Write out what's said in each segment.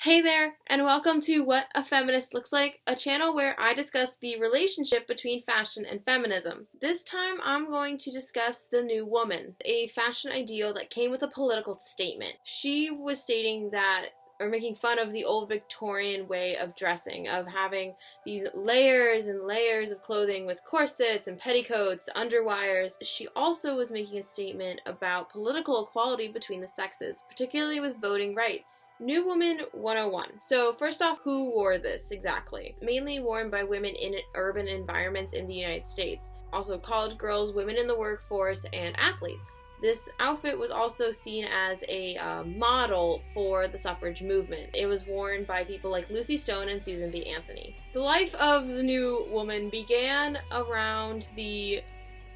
Hey there, and welcome to What a Feminist Looks Like, a channel where I discuss the relationship between fashion and feminism. This time I'm going to discuss the new woman, a fashion ideal that came with a political statement. She was stating that, or making fun of the old Victorian way of dressing, of having these layers and layers of clothing with corsets and petticoats, underwires. She also was making a statement about political equality between the sexes, particularly with voting rights. New Woman 101. So first off, who wore this exactly? Mainly worn by women in urban environments in the United States. Also college girls, women in the workforce, and athletes. This outfit was also seen as a model for the suffrage movement. It was worn by people like Lucy Stone and Susan B. Anthony. The life of the new woman began around the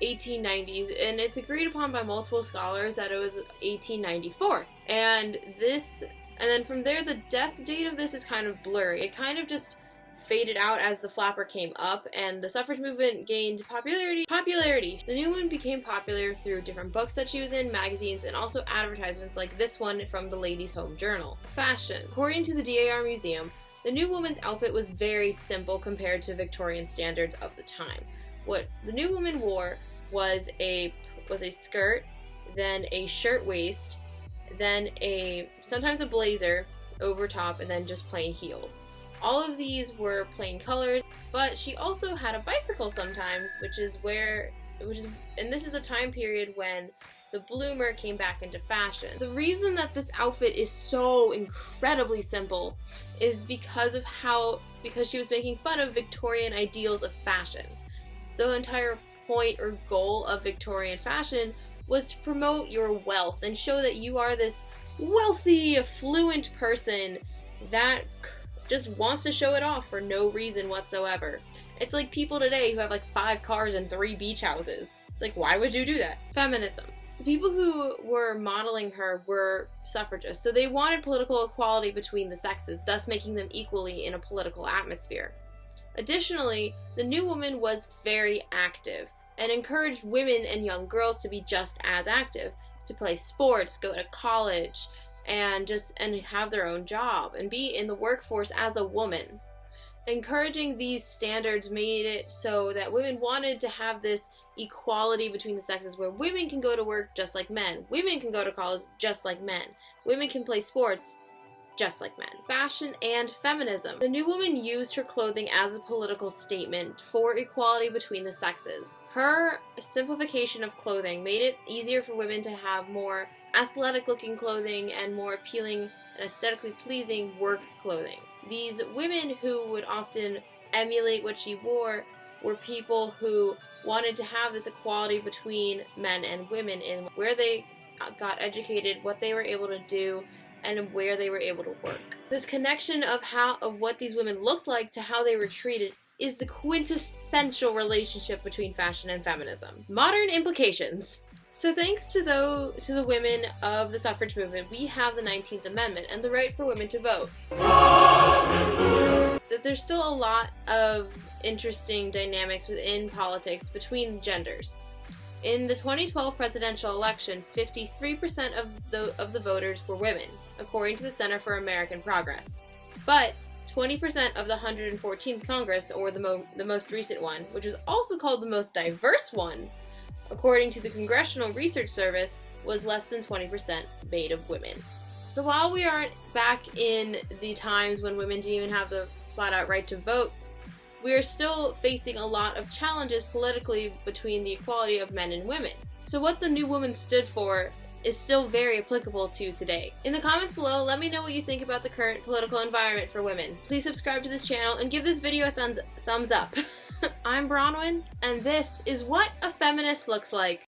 1890s, and it's agreed upon by multiple scholars that it was 1894. And then from there, the death date of this is kind of blurry. It kind of just faded out as the flapper came up and the suffrage movement gained popularity. The new woman became popular through different books that she was in, magazines, and also advertisements like this one from the Ladies' Home Journal. Fashion. According to the DAR Museum, the new woman's outfit was very simple compared to Victorian standards of the time. What the new woman wore was a skirt, then a shirt waist, then sometimes a blazer over top, and then just plain heels. All of these were plain colors, but she also had a bicycle sometimes, and this is the time period when the bloomer came back into fashion. The reason that this outfit is so incredibly simple is because she was making fun of Victorian ideals of fashion. The entire point or goal of Victorian fashion was to promote your wealth and show that you are this wealthy, affluent person that just wants to show it off for no reason whatsoever. It's like people today who have like 5 cars and 3 beach houses. It's like, why would you do that? Feminism. The people who were modeling her were suffragists, so they wanted political equality between the sexes, thus making them equally in a political atmosphere. Additionally, the new woman was very active and encouraged women and young girls to be just as active, to play sports, go to college, and have their own job and be in the workforce as a woman. Encouraging these standards made it so that women wanted to have this equality between the sexes where women can go to work just like men, women can go to college just like men, women can play sports just like men. Fashion and feminism. The new woman used her clothing as a political statement for equality between the sexes. Her simplification of clothing made it easier for women to have more athletic looking clothing and more appealing and aesthetically pleasing work clothing. These women who would often emulate what she wore were people who wanted to have this equality between men and women in where they got educated, what they were able to do, and where they were able to work. This connection of what these women looked like to how they were treated is the quintessential relationship between fashion and feminism. Modern implications. So thanks to the women of the suffrage movement, we have the 19th Amendment and the right for women to vote. That there's still a lot of interesting dynamics within politics between genders. In the 2012 presidential election, 53% of the voters were women, according to the Center for American Progress. But 20% of the 114th Congress, or the most recent one, which was also called the most diverse one, according to the Congressional Research Service, was less than 20% made of women. So while we aren't back in the times when women didn't even have the flat-out right to vote, we are still facing a lot of challenges politically between the equality of men and women. So what the new woman stood for is still very applicable to today. In the comments below, let me know what you think about the current political environment for women. Please subscribe to this channel and give this video a thumbs up. I'm Bronwyn, and this is What a Feminist Looks Like.